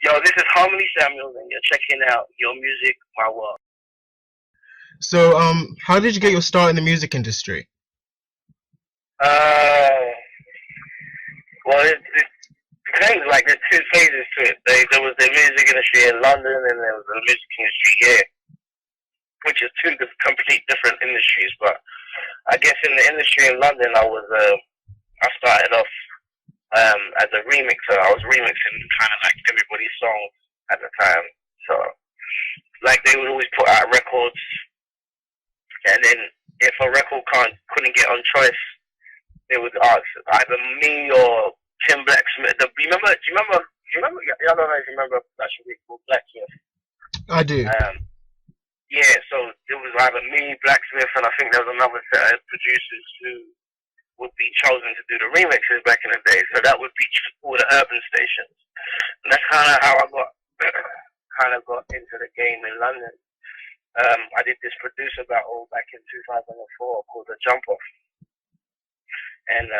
Yo, this is Harmony Samuels, and you're checking out Your Music, My World. So, how did you get your start in the music industry? Uh, well, it depends. Like, there's two phases to it. There was the music industry in London, and there was the music industry here, which is two complete different industries. But I guess in the industry in London, I started off as a remixer. I was remixing kind of like everybody's songs at the time. So, like, they would always put out records, and then if a record couldn't get on choice, they would ask either me or Tim Blacksmith. Do you remember? I don't know if you remember a production group called Blacksmith. I do. Yeah, so it was either me, Blacksmith, and I think there was another set of producers who would be chosen to do the remixes back in the day. So that would be all the urban stations, and that's kind of how I got into the game in London. I did this producer battle back in 2004 called the Jump Off, and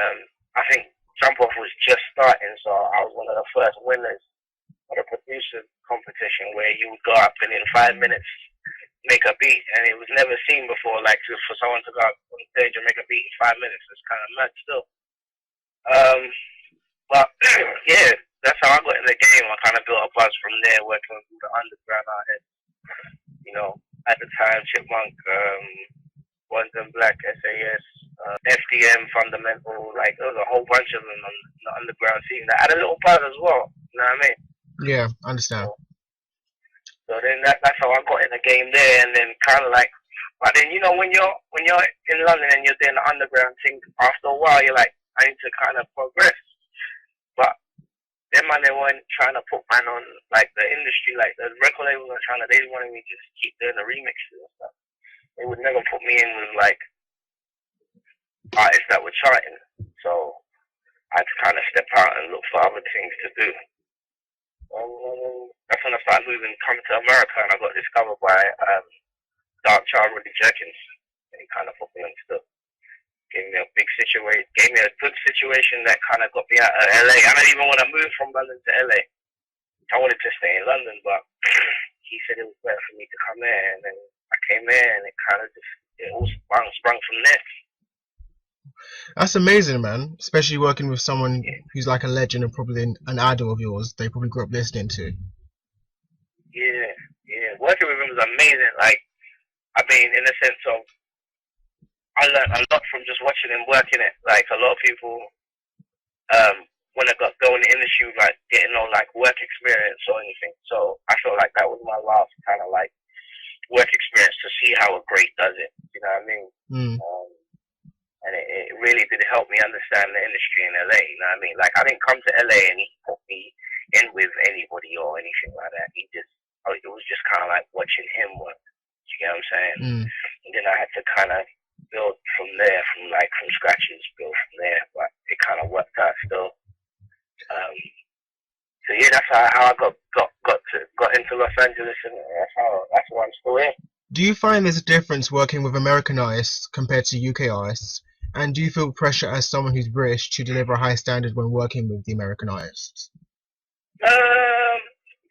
I think Jump Off was just starting, so I was one of the first winners of the producer competition, where you would go up and in 5 minutes make a beat, and it was never seen before. Like, for someone to go up on stage and make a beat in 5 minutes, it's kind of mad still. But yeah, that's how I got in the game. I kind of built a buzz from there, working with the underground artists. You know, at the time, Chipmunk, Ones and Black, SAS, FDM, Fundamental, like there was a whole bunch of them on the underground scene that had a little buzz as well. You know what I mean? Yeah, I understand. So then that's how I got in the game there, and then kind of like, but then when you're in London and you're doing the underground thing, after a while you're like, I need to kind of progress. But them man, they weren't trying to put man on like the industry, like the record labels were trying to. They wanted me to just keep doing the remixes and stuff. They would never put me in with like artists that were charting. So I had to kind of step out and look for other things to do. That's when I started coming to America, and I got discovered by Dark Child Rudy Jerkins. He kind of put me on stuff. Gave me a good situation that kind of got me out of LA. I didn't even want to move from London to LA. I wanted to stay in London, but he said it was better for me to come there, and then I came there, and it kind of it all sprung from there. That's amazing, man. Especially working with someone who's like a legend and probably an idol of yours. They probably grew up listening to. Yeah. Working with him was amazing. Like, I mean, in the sense of, I learned a lot from just watching him working it. Like, a lot of people, when I go in the industry, like, getting no, like, work experience or anything. So, I felt like that was my last kind of, like, work experience to see how a great does it. You know what I mean? And it really did help me understand the industry in LA. You know what I mean? Like, I didn't come to LA and he put me in with anybody or anything like that. It was just kind of like watching him work. You get what I'm saying? And then I had to kind of build from there, from scratches, build from there. But it kind of worked out still. So yeah, that's how I got into Los Angeles, and that's why I'm still here. Do you find there's a difference working with American artists compared to UK artists? And do you feel pressure as someone who's British to deliver a high standard when working with the American artists?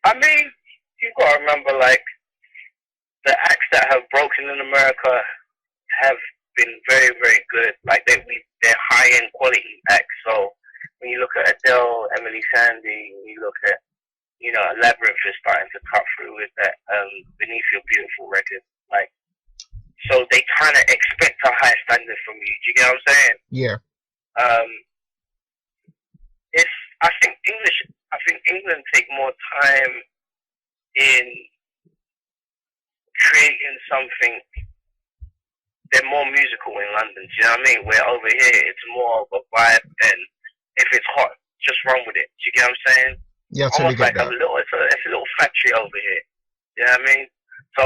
I mean, you've got to remember, like, the acts that have broken in America have been very, very good. Like, they're high-end quality acts. So when you look at Adele, Emily Sandé, when you look at, Labyrinth is starting to cut through with that Beneath Your Beautiful record. Like, so they kind of expect a high standard from you. Do you get what I'm saying? Yeah. I think England take more time in creating something. They're more musical in London. Do you know what I mean? Where over here it's more of a vibe, and if it's hot, just run with it. Do you get what I'm saying? Yeah, totally get that. It's a little factory over here. You know what I mean? So,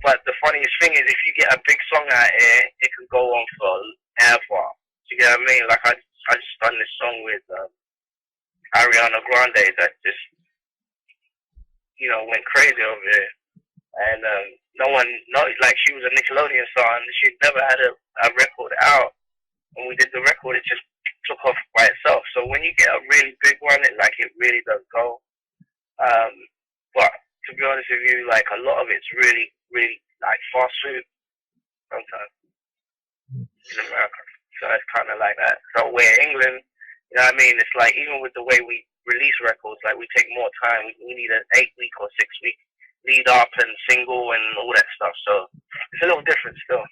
but the funniest thing is, if you get a big song out here, it can go on forever. Do you get what I mean? Like, I just done this song with Ariana Grande that just, went crazy over here. And like, she was a Nickelodeon star, and she'd never had a record out. When we did the record, it just took off by itself. So when you get a really big one, it really does go. honest with you, like a lot of it's really, really like fast food sometimes in America. So it's kind of like that. So we're in England, you know what I mean? It's like even with the way we release records, like we take more time. We need an 8-week or 6-week lead up and single and all that stuff. So it's a little different still.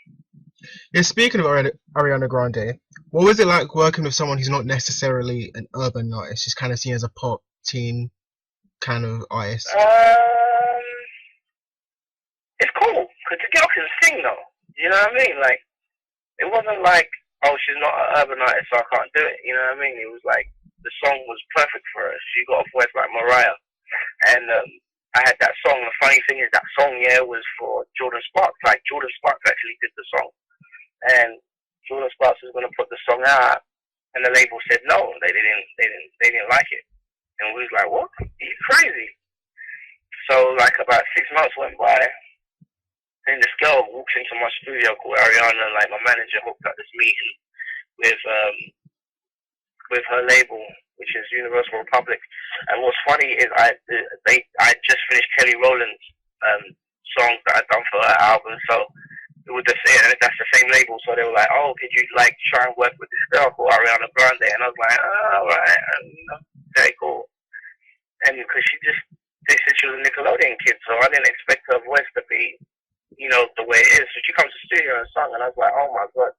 Yeah, speaking of Ariana Grande, what was it like working with someone who's not necessarily an urban artist, she's kind of seen as a pop teen kind of artist? It's cool because the girl can sing though. You know what I mean? Like it wasn't like, oh, she's not an urban artist, so I can't do it. You know what I mean? It was like the song was perfect for her. She got a voice like Mariah, and I had that song. The funny thing is that song, was for Jordan Sparks. Like Jordan Sparks actually did the song, and Jordan Sparks was going to put the song out, and the label said no. They didn't like it, and we was like, what? Are you crazy? So like about 6 months went by. And this girl walks into my studio called Ariana, and like my manager hooked up this meeting with her label, which is Universal Republic. And what's funny is I just finished Kelly Rowland's songs that I'd done for her album, so it was that's the same label. So they were like, oh, could you like try and work with this girl called Ariana Grande? And I was like, oh, all right, very cool. And because they said she was a Nickelodeon kid, so I didn't expect her voice to be, the way it is. So she comes to the studio and sung, and I was like, oh my god,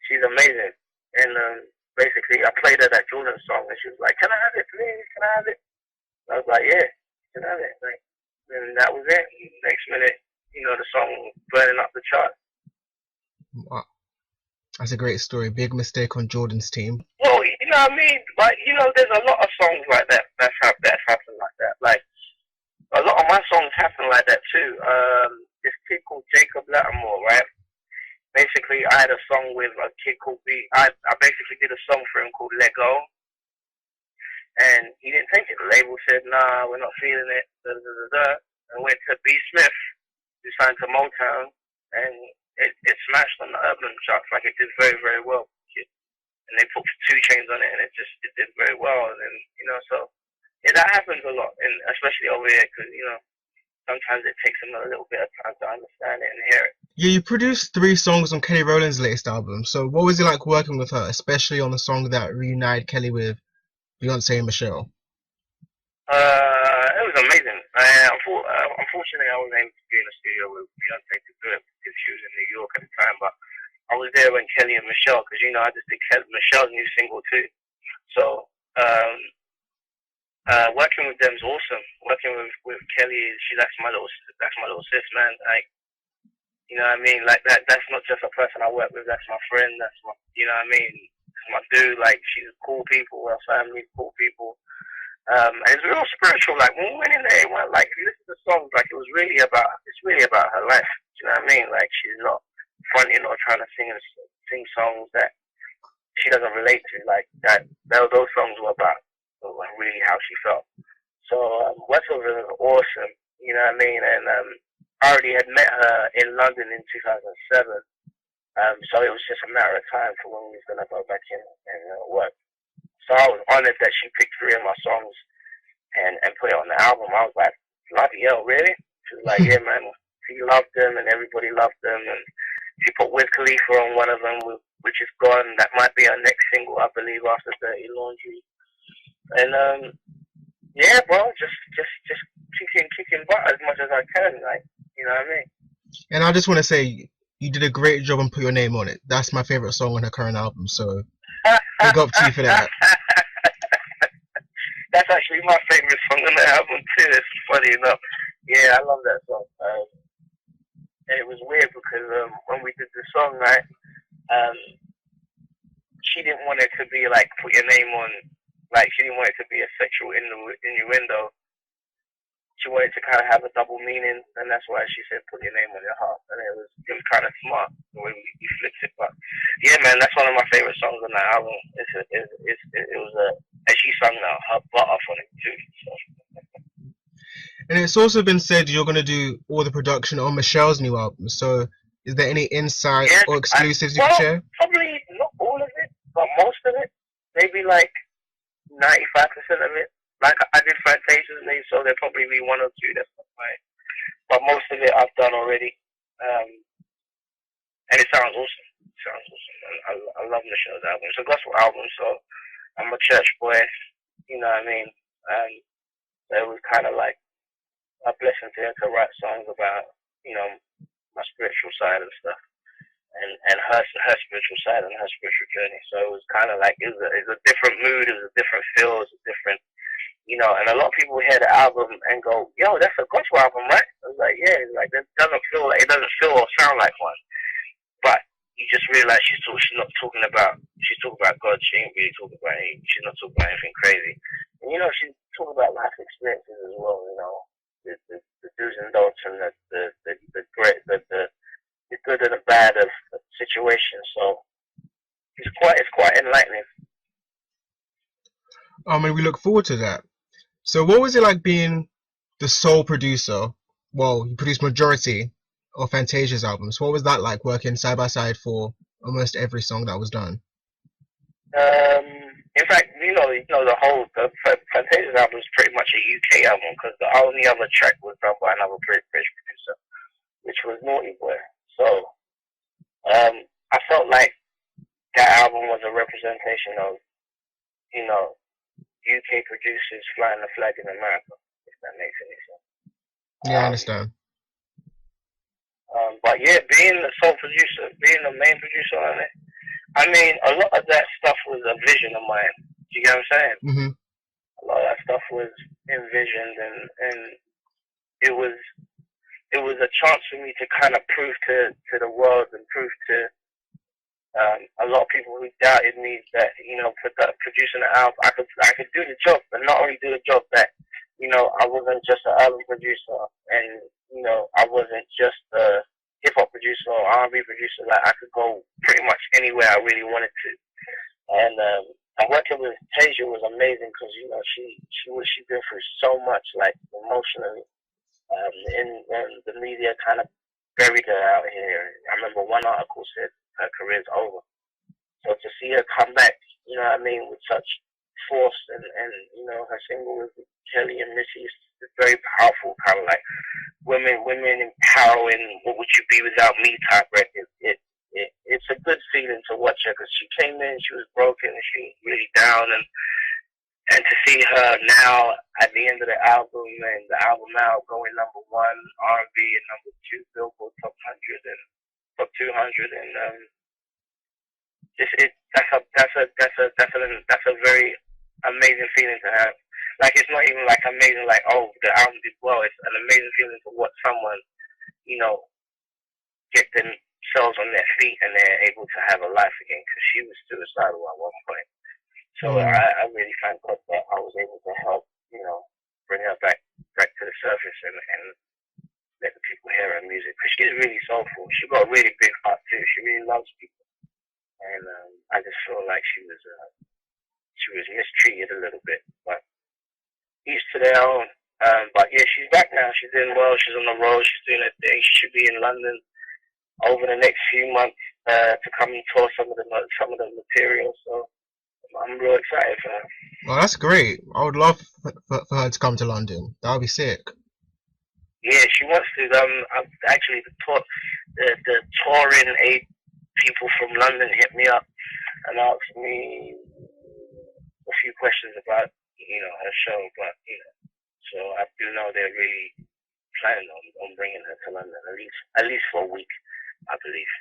she's amazing. And basically, I played her that Jordan song, and she was like, can I have it, please? Can I have it? And I was like, yeah, you can have it. Like, and that was it. Next minute, the song was burning up the chart. Wow. That's a great story. Big mistake on Jordan's team. Well, you know what I mean? Like, there's a lot of songs like that that's happened like that. Like, a lot of my songs happen like that too. This kid called Jacob Lattimore, right? Basically, I had a song with a kid called B. I basically did a song for him called Let Go, and he didn't take it. The label said, nah, we're not feeling it, and went to B. Smith, who signed to Motown, and it smashed on the urban charts. Like, it did very, very well. And they put 2 Chainz on it, and it did very well. And then, so yeah, that happens a lot, and especially over here, because, sometimes it takes them a little bit of time to understand it and hear it. Yeah, you produced 3 songs on Kelly Rowland's latest album. So what was it like working with her, especially on the song that reunited Kelly with Beyonce and Michelle? It was amazing. Unfortunately, I wasn't able to be in the studio with Beyonce to do it because she was in New York at the time. But I was there when Kelly and Michelle, because I just did Michelle's new single too. So working with them is awesome. Working with Kelly, that's my little sis, man. Like, you know what I mean? Like that's not just a person I work with. That's my friend. That's my, you know what I mean? That's my dude. Like, she's cool people. Our family, cool people. And it's real spiritual. Like, when we went in there, like, if you listen to the songs, like, it's really about her life. Do you know what I mean? Like, she's not fronting or trying to sing songs that she doesn't relate to. Like that. Those songs were about really how she felt. So Westfield was awesome, you know what I mean? And I already had met her in London in 2007, so it was just a matter of time for when we was gonna go back in and work. So I was honored that she picked 3 of my songs and put it on the album. I was like, bloody hell, really? She was like, yeah, man, she loved them and everybody loved them, and she put Wiz Khalifa on one of them, which is gone. That might be her next single, I believe, after Dirty Laundry. And yeah, bro, just kicking butt as much as I can, like, you know what I mean? And I just want to say, you did a great job and put your name on it. That's my favorite song on her current album, so big up to you for that. That's actually my favorite song on the album too. It's funny enough. Yeah, I love that song. And it was weird because when we did the song, right, she didn't want it to be like put your name on. Like, she didn't want it to be a sexual innuendo. She wanted to kind of have a double meaning, and that's why she said put your name on your heart. And it was kind of smart the way we flipped it. But yeah, man, that's one of my favorite songs on that album. It was and she sung her butt off on it too. So. And it's also been said you're going to do all the production on Michelle's new album. So is there any insight or exclusives you can share? Probably not all of it, but most of it. Maybe like 95% of it. like I did Fantasia's maybe, so there'll probably be one or two that's not mine. But most of it I've done already. And it sounds awesome. It sounds awesome. I love Michelle's album. It's a gospel album, so I'm a church boy. You know what I mean? So it was kind of like a blessing to her to write songs about, you know, my spiritual side and stuff, and her spiritual side and her spiritual journey. So it was kind of like it was a different mood, it was a different feel, it was a different, you know. And a lot of people hear the album and go, "Yo, that's a gospel album, right?" I was like, "Yeah." It's like it doesn't feel or sound like one, but you just realize she's not talking about God. She ain't really talking about she's not talking about anything crazy, and you know, she's talking about life experiences as well. You know, the do's and don'ts and the great the good and the bad of situations. So it's quite enlightening. And we look forward to that. So what was it like being the sole producer? Well, you produced majority of Fantasia's albums. What was that like, working side by side for almost every song that was done? In fact, you know, the Fantasia's album is pretty much a UK album because the only other track was done by another British producer, which was Naughty Boy. So I felt like that album was a representation of, you know, UK producers flying the flag in America, if that makes any sense. Yeah, I understand. But yeah, being the sole producer, being the main producer on it, I mean, a lot of that stuff was a vision of mine. Do you get what I'm saying? Mm-hmm. A lot of that stuff was envisioned, and it was a chance for me to kind of prove to the world and prove to a lot of people who doubted me that, you know, producing an album, I could do the job, but not only do the job, that, you know, I wasn't just an album producer, and, you know, I wasn't just a hip hop producer or R&B producer. Like, I could go pretty much anywhere I really wanted to. And working with Tasia was amazing because, you know, she's been through so much, like, emotionally. And the media kind of buried her out here. I remember one article said her career's over. So to see her come back, you know what I mean, with such force, and you know, her single with Kelly and Missy is very powerful, kind of like women empowering, what would you be without me type record. It's a good feeling to watch her because she came in, she was broken, and she was really down, and to see her now at the end of the album, and the album now going #1 R&B and #2 Billboard Top 100 and Top 200, and that's a very amazing feeling to have. Like, it's not even like amazing, like, oh, the album did well. It's an amazing feeling to watch someone, you know, get themselves on their feet and they're able to have a life again, because she was suicidal at one point. So I really thank God that I was able to help, you know, bring her back to the surface and let the people hear her music, because she's really soulful. She got a really big heart too. She really loves people, and I just feel like she was mistreated a little bit, but each to their own. But yeah, she's back now. She's doing well. She's on the road. She's doing her thing. She should be in London over the next few months to come and tour some of the material. So I'm real excited for her. Well, that's great. I would love for her to come to London. That would be sick. Yeah, she wants to. Actually, the touring aid people from London hit me up and asked me a few questions about, you know, her show, but, you know, so I do know they're really planning on bringing her to London, at least for a week, I believe.